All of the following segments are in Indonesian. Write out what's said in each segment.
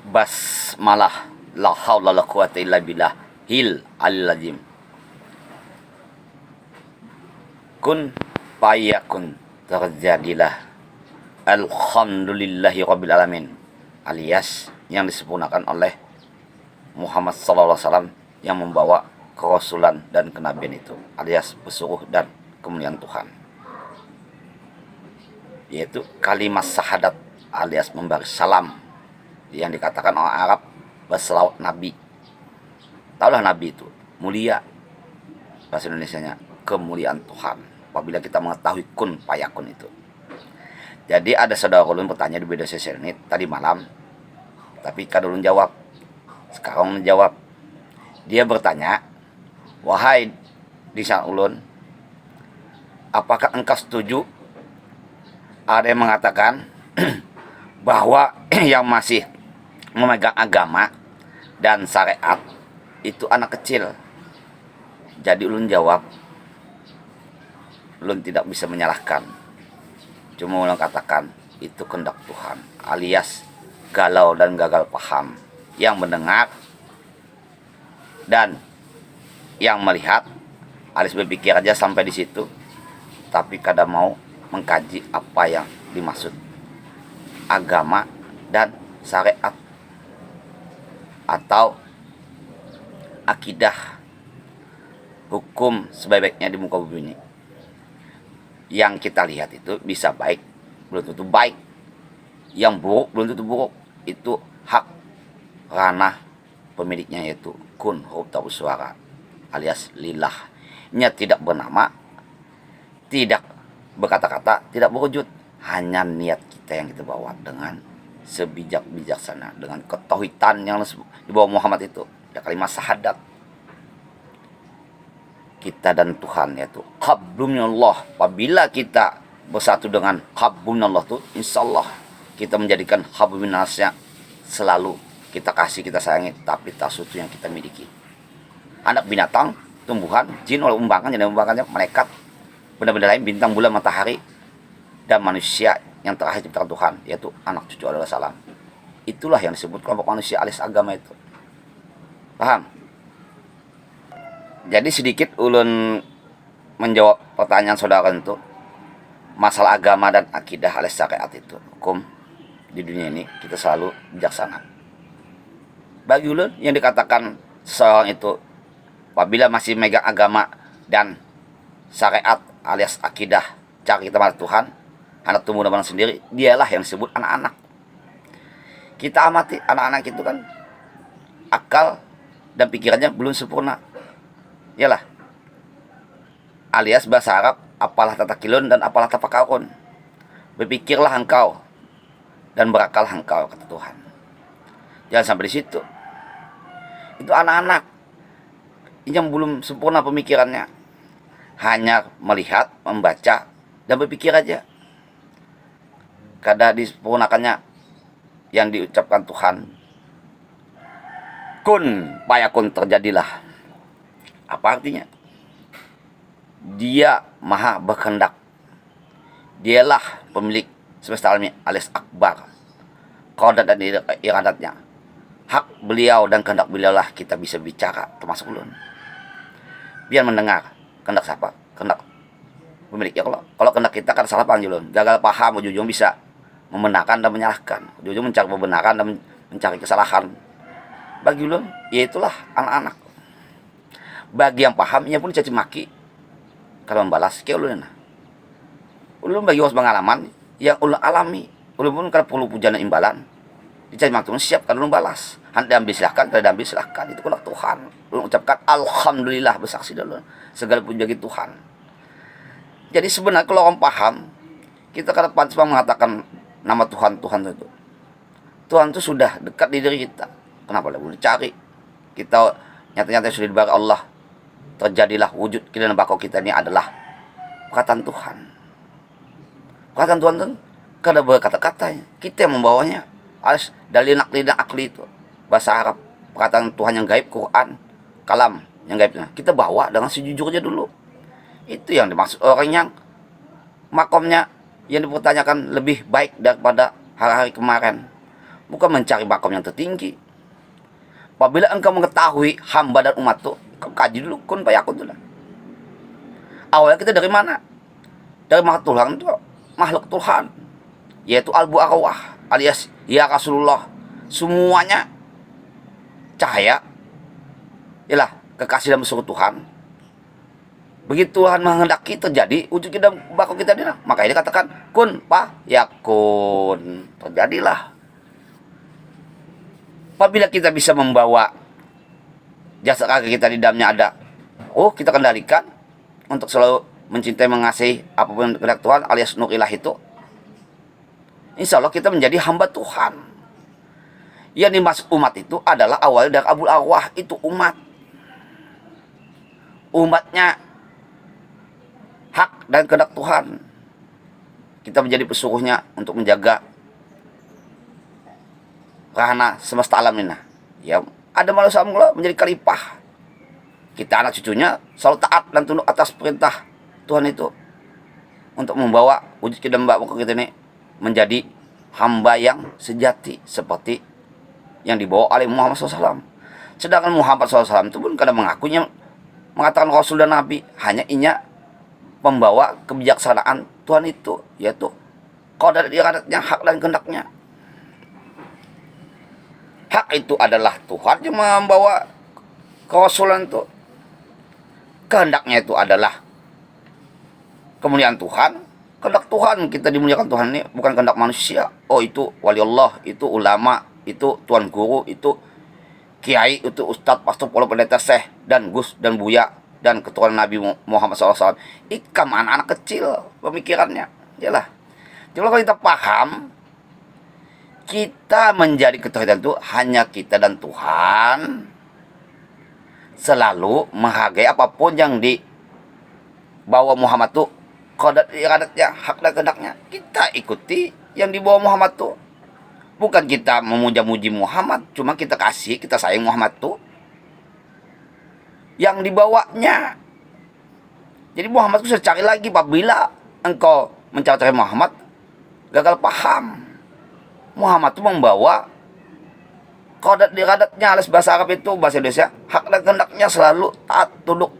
basmalah, la haula la quwata illa billah, hil al-lazim. Kun fayakun, terjadilah. Alhamdulillahi rabbil alamin, alias yang disempurnakan oleh Muhammad sallallahu alaihi wasallam yang membawa kerasulan dan kenabian itu, alias pesuruh dan kemuliaan Tuhan, yaitu kalimat syahadat alias memberi salam yang dikatakan orang Arab berselawat Nabi. Taulah Nabi itu mulia, bahasa Indonesianya kemuliaan Tuhan. Apabila kita mengetahui kun fayakun itu. Jadi ada saudara ulun bertanya di media sosial ini tadi malam, tapi kadulun jawab. Sekarang menjawab. Dia bertanya, wahai lisan ulun, apakah engkau setuju? Ada yang mengatakan bahwa yang masih memegang agama dan syariat itu anak kecil. Jadi ulun jawab, ulun tidak bisa menyalahkan, cuma ulun katakan itu kehendak Tuhan, alias galau dan gagal paham yang mendengar dan yang melihat, alias berpikir aja sampai di situ, tapi kadang mau mengkaji apa yang dimaksud agama dan syariat atau akidah, hukum sebaik-baiknya di muka bumi ini. Yang kita lihat itu bisa baik, belum tentu baik. Yang buruk, belum tentu buruk. Itu hak ranah pemiliknya, yaitu kun huruf tabu suara alias lillah. Nya tidak bernama, tidak berkata-kata, tidak berwujud. Hanya niat kita yang kita bawa dengan sebijak-bijaksana, dengan ketauhidan yang dibawa Muhammad itu, ada kalimat syahadat kita dan Tuhan, yaitu hablumillah. Apabila kita bersatu dengan hablumillah itu, insyaallah kita menjadikan hablumillasnya selalu kita kasih, kita sayangi, tapi tak sesuatu yang kita miliki. Anak binatang, tumbuhan, jin, oleh umbangan, jadi umbangannya malaikat, benda-benda lain, bintang, bulan, matahari, dan manusia yang terakhir ciptaan Tuhan, yaitu anak cucu Allah salam. Itulah yang disebut kelompok manusia alias agama itu. Paham? Jadi sedikit ulun menjawab pertanyaan saudara itu, masalah agama dan akidah alias syariat itu, hukum di dunia ini kita selalu bijaksana. Bagi ulun yang dikatakan seseorang itu apabila masih megang agama dan syariat alias akidah, cara kita pada Tuhan, anak tumbuh dan sendiri, dialah yang disebut anak-anak. Kita amati anak-anak itu kan akal dan pikirannya belum sempurna. Yalah, alias bahasa Arab, apalah tatakilun dan apalah tafakarun. Berpikirlah engkau dan berakallah engkau, kata Tuhan. Jangan sampai di situ. Itu anak-anak yang belum sempurna pemikirannya, hanya melihat, membaca, dan berpikir aja. Kada disempurnakannya yang diucapkan Tuhan. Kun fayakun, terjadilah. Apa artinya? Dia maha berkehendak. Dialah pemilik semesta alam alias akbar. Qadat dan iradatnya. Hak beliau dan kehendak beliau lah kita bisa bicara, termasuk ulun. Biar mendengar. Kehendak siapa? Kehendak pemilik. Ya kalau kehendak kita kan salah paham ulun. Gagal paham, ujung-ujung bisa membenarkan dan menyalahkan. Ujung-ujung mencari kebenaran dan mencari kesalahan. Bagi ulun, ya itulah anak-anak. Bagi yang paham, ia pun caci maki kalau membalas kayak ulun. Ulun bagi was pengalaman yang ulun alami, ulun pun kalau perlu pujian dan imbalan, dicaci maki siap kalau ulun balas. Anda ambil silahkan, kalau ambil silahkan, itu kehendak Tuhan. Ulun ucapkan alhamdulillah, bersaksi dulu segala puji bagi Tuhan. Jadi sebenarnya kalau orang paham, kita kada pantas mengatakan nama Tuhan itu. Tuhan itu sudah dekat di diri kita. Kenapa boleh cari? Kita nyata-nyata sudah diberi Allah. Terjadilah wujud kita dan bakau kita ini adalah perkataan Tuhan. Perkataan Tuhan itu kada berkata-kata, kita yang membawanya. Alias dalil nakli dan akli itu, bahasa Arab, perkataan Tuhan yang gaib, Quran, kalam yang gaibnya, kita bawa dengan sejujurnya dulu. Itu yang dimaksud orang yang makomnya yang dipertanyakan lebih baik daripada hari-hari kemarin. bukan mencari makam yang tertinggi. Apabila engkau mengetahui hamba dan umat itu, kau kaji dulu kun fayakun itu lah. Awalnya kita dari mana? Dari makhluk Tuhan, yaitu albu arwah alias ya Rasulullah. Semuanya cahaya, ialah kekasih dan suruh Tuhan. Begitu Tuhan menghendaki terjadi wujud kita bakal kita dia. Makanya dikatakan kun fayakun, terjadilah. Apabila kita bisa membawa jasa kaki kita di dalamnya ada, kita kendalikan untuk selalu mencintai, mengasihi apapun kehendak Tuhan alias nur ilah itu, insya Allah kita menjadi hamba Tuhan. Yang dimaksud umat itu adalah awal dari abul arwah, itu umat. Umatnya hak dan kehendak Tuhan. Kita menjadi pesuruhnya untuk menjaga rahana semesta alam ini. Ya, ada manusia menjadi khalifah. Kita anak cucunya selalu taat dan tunduk atas perintah Tuhan itu, untuk membawa wujud kita kita ini menjadi hamba yang sejati seperti yang dibawa oleh Muhammad SAW. Sedangkan Muhammad SAW itu pun kadang mengakunya mengatakan Rasul dan Nabi, hanya inya pembawa kebijaksanaan Tuhan itu, yaitu qadar iradatnya, hak dan kehendaknya. Hak itu adalah Tuhan yang membawa kerasulan itu. Kehendaknya itu adalah kemuliaan Tuhan. Kehendak Tuhan, kita dimuliakan Tuhan ini bukan kehendak manusia. Itu wali Allah, itu ulama, itu tuan guru, itu kiai, itu ustadz, pastor, polo, pendeta, syekh, dan gus, dan buya, dan keturunan Nabi Muhammad SAW. Ikam anak-anak kecil pemikirannya. Yalah. Jadi kalau kita paham, kita menjadi ketauhidan itu hanya kita dan Tuhan. Selalu menghargai apapun yang dibawa Muhammad itu, qadar iradatnya, hak dan kehendaknya, kita ikuti yang dibawa Muhammad itu. Bukan kita memuja-muji Muhammad, cuma kita kasih, kita sayang Muhammad itu yang dibawanya. Jadi Muhammad itu cari lagi. Apabila engkau mencari Muhammad, gagal paham. Muhammad itu membawa qadar iradatnya, alias bahasa Arab itu, bahasa Indonesia, hak dan kehendaknya selalu taat tunduk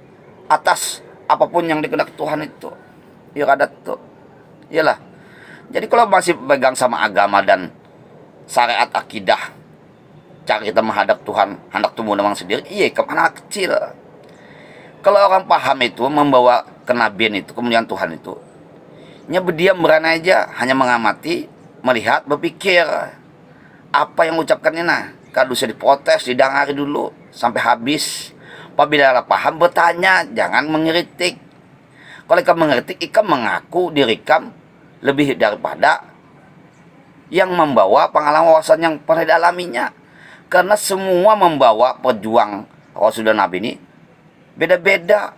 atas apapun yang dikehendaki Tuhan itu, iradat itu. Iyalah. Jadi kalau masih pegang sama agama dan syariat akidah, cara kita menghadap Tuhan, hendak tumbuh memang sendiri, kemana kecil. Kalau orang paham itu, membawa kenabian itu, kemuliaan Tuhan itu, nya berdiam berana aja, hanya mengamati, melihat, berpikir apa yang ucapkannya. Kalau bisa diprotes, didangari dulu sampai habis. Apabila paham, bertanya, jangan mengkritik. Kalau ikam mengkritik, ikam mengaku diri ikam lebih daripada yang membawa pengalaman wawasan yang pernah dialaminya. Karena semua membawa pejuang Rasul dan Nabi ini beda-beda.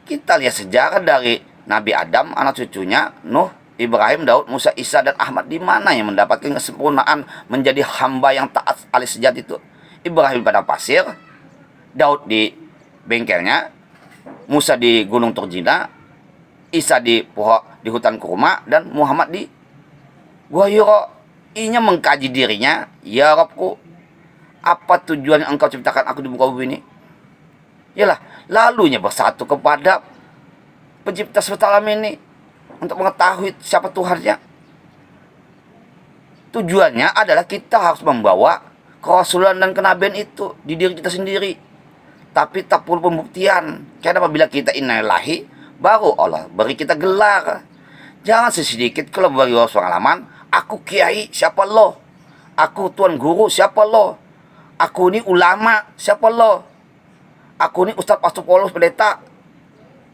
Kita lihat sejarah dari Nabi Adam, anak cucunya Nuh, Ibrahim, Daud, Musa, Isa, dan Ahmad. Di mana yang mendapatkan kesempurnaan menjadi hamba yang taat alias sejati itu? Ibrahim pada pasir, Daud di bengkelnya, Musa di gunung Turjina, Isa di hutan kurma, dan Muhammad di gua Hira. Inya mengkaji dirinya, ya Rabbku, apa tujuan yang engkau ciptakan aku di muka bumi ini? Yalah, lalunya bersatu kepada pencipta semesta alam ini untuk mengetahui siapa Tuhannya. Tujuannya adalah kita harus membawa kerasulan dan kenabian itu di diri kita sendiri. Tapi tak perlu pembuktian. Karena apabila kita innalillahi, baru Allah beri kita gelar. Jangan sesedikit kalau bagi pengalaman, aku kiai, siapa lo? Aku tuan guru, siapa lo? Aku ini ulama, siapa lo? Aku ini ustadz, pastor, polos, pendeta.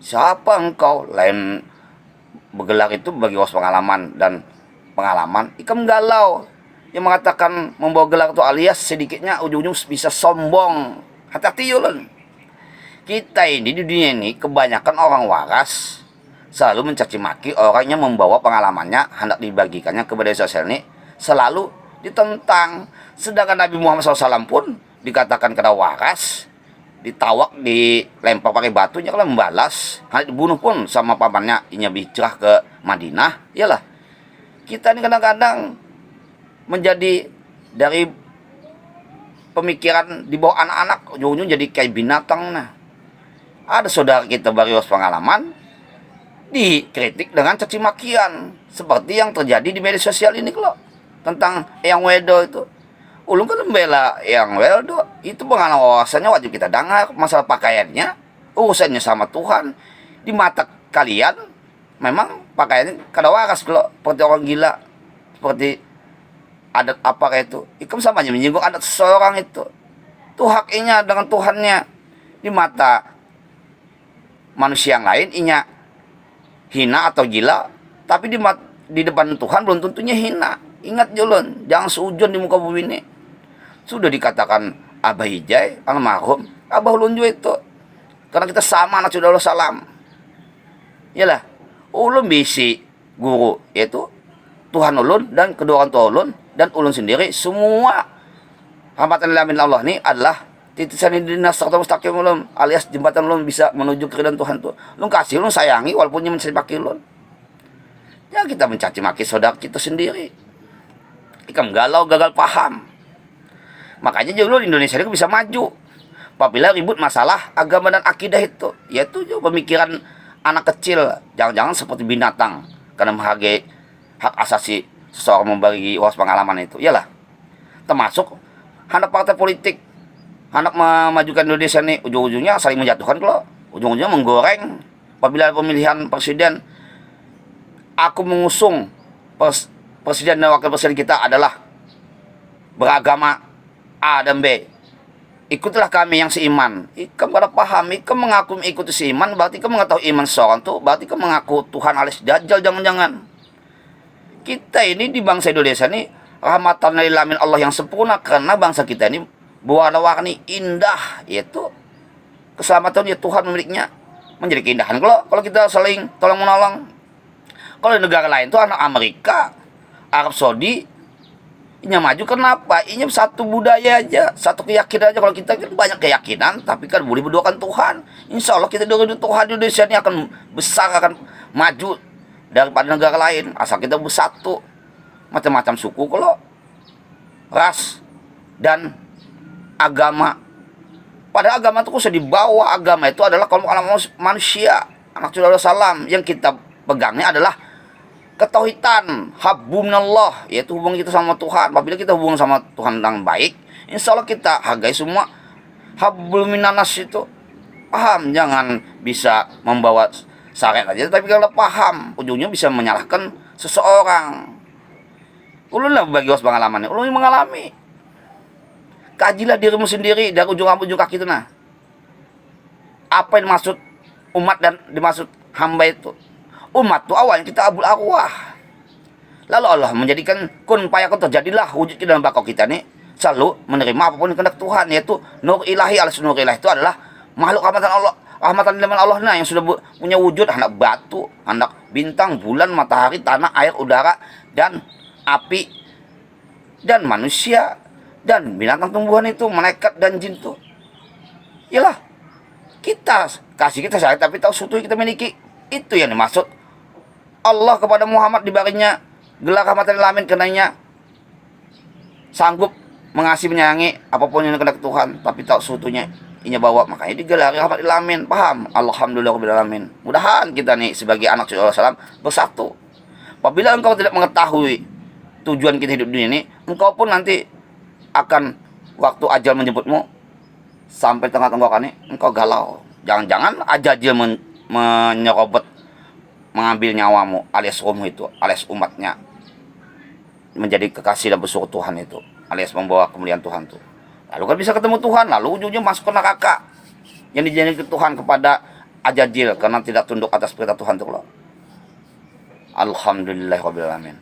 Siapa engkau? Lain bergelar itu bagi pengalaman dan pengalaman. Ikam galau. Yang mengatakan membawa gelar itu alias sedikitnya ujung-ujung bisa sombong. Hati-hati yulun. Kita ini di dunia ini kebanyakan orang waras selalu mencaci maki orang yang membawa pengalamannya hendak dibagikannya kepada sosial ini, selalu ditentang. Sedangkan Nabi Muhammad SAW pun dikatakan kena waras, ditawak, dilempar pakai batunya, kalau membalas, hanya dibunuh pun sama pamannya, inya hijrah ke Madinah. Iyalah, kita ini kadang-kadang menjadi dari pemikiran di bawah anak-anak, ujung-ujung jadi kayak binatang. Nah, ada saudara kita barios pengalaman dikritik dengan caci makian seperti yang terjadi di media sosial ini kalau tentang yang wedo itu. Ulun kan membela yang wedo itu, pengalaman wawasannya wajib kita dengar. Masalah pakaiannya urusannya sama Tuhan. Di mata kalian memang pakaiannya kada waras kalau seperti orang gila, seperti adat apa kayak itu. Ikam samanya menyinggung adat seseorang itu haknya dengan Tuhannya. Di mata manusia yang lain inya hina atau gila, tapi di depan Tuhan belum tentunya hina. Ingat julun, jangan seujun di muka bumi ini. Sudah dikatakan Abah Hijai almarhum, Abah ulun juga itu, karena kita sama anak saudara salam. Yalah, ulun bisi guru yaitu Tuhan ulun dan kedua orang tua ulun dan ulun sendiri, semua rahmatan lil alamin Allah ini adalah titisan dinas serta mustaqim ulun, alias jembatan ulun bisa menuju keridhaan Tuhan tuh. Ulun kasih, ulun sayangi walaupun nyaman pakai ulun. Ya kita mencaci maki saudara kita sendiri, ikam galau gagal paham. Makanya juga Indonesia ini bisa maju apabila ribut masalah agama dan akidah itu, yaitu juga pemikiran anak kecil, jangan-jangan seperti binatang karena menghargai hak asasi seseorang membagi wawasan pengalaman itu. Iyalah, termasuk hendak partai politik hendak memajukan Indonesia ini, ujung-ujungnya saling menjatuhkan kalau ujung-ujungnya menggoreng. Apabila pemilihan presiden, aku mengusung presiden dan wakil presiden kita adalah beragama A dan B, ikutilah kami yang seiman. Ikam pada paham, ikam mengaku mengikuti seiman, berarti ikam mengetahui iman seorang tuh, berarti ikam mengaku Tuhan alias Dajjal. Jangan-jangan kita ini di bangsa Indonesia ini rahmatan lil alamin Allah yang sempurna, karena bangsa kita ini berwarna-warni indah, yaitu keselamatan ya Tuhan memilikinya menjadi keindahan. Kalau kita saling tolong menolong. Kalau di negara lain tuh anak Amerika, Arab Saudi, inya maju kenapa? Inya satu budaya aja, satu keyakinan aja. Kalau kita kan banyak keyakinan, tapi kan boleh berdoakan Tuhan. Insya Allah kita doakan Tuhan, Indonesia ini akan besar, akan maju daripada negara lain, asal kita bersatu. Macam-macam suku, kalau ras dan agama. Pada agama itu bisa dibawa, agama itu adalah kalau manusia, anak saudara salam. Yang kita pegangnya adalah ketauhidan, hablumillah, yaitu hubungan kita sama Tuhan. Apabila kita hubungan sama Tuhan dengan baik, insya Allah kita hargai semua habluminanas itu. Paham, jangan bisa membawa syariat aja, tapi kalau paham, ujungnya bisa menyalahkan seseorang. Ulun lah bagi was pengalamannya, ulun mengalami. Kajilah dirimu sendiri dari ujung rambut ujung kaki itu. Nah, apa yang dimaksud umat dan dimaksud hamba itu? Umat itu awalnya kita abul arwah, lalu Allah menjadikan kun payakun, terjadilah wujud dalam bakau kita nih selalu menerima apapun yang kehendak Tuhan, yaitu nur ilahi. Alias nur ilahi itu adalah makhluk rahmatan Allah, rahmatan lil Allah, nah yang sudah punya wujud, hendak batu, hendak bintang, bulan, matahari, tanah, air, udara, dan api, dan manusia, dan binatang tumbuhan itu, malaikat dan jin itu. Yalah, kita kasih kita sayang, tapi tahu suatu yang kita miliki. Itu yang dimaksud Allah kepada Muhammad, diberinya gelar rahmatan lil alamin, karenanya sanggup mengasihi menyayangi apapun yang kehendak Tuhan, tapi tahu seutuhnya inya bawa, makanya digelari rahmatan lil alamin. Paham? Alhamdulillahirabbil alamin. Mudahan kita nih sebagai anak Rasulullah SAW bersatu. Apabila engkau tidak mengetahui tujuan kita hidup dunia ini, engkau pun nanti akan waktu ajal menjemputmu sampai tengah tenggorokan ini engkau galau. Jangan-jangan ajal menyerobot, mengambil nyawamu, alias rumah itu, alias umatnya, menjadi kekasih dan bersuruh Tuhan itu, alias membawa kemuliaan Tuhan itu. Lalu kan bisa ketemu Tuhan, lalu ujungnya masuk ke neraka yang dijadikan Tuhan kepada ajajil karena tidak tunduk atas perintah Tuhan itu. Alhamdulillahirabbil alamin.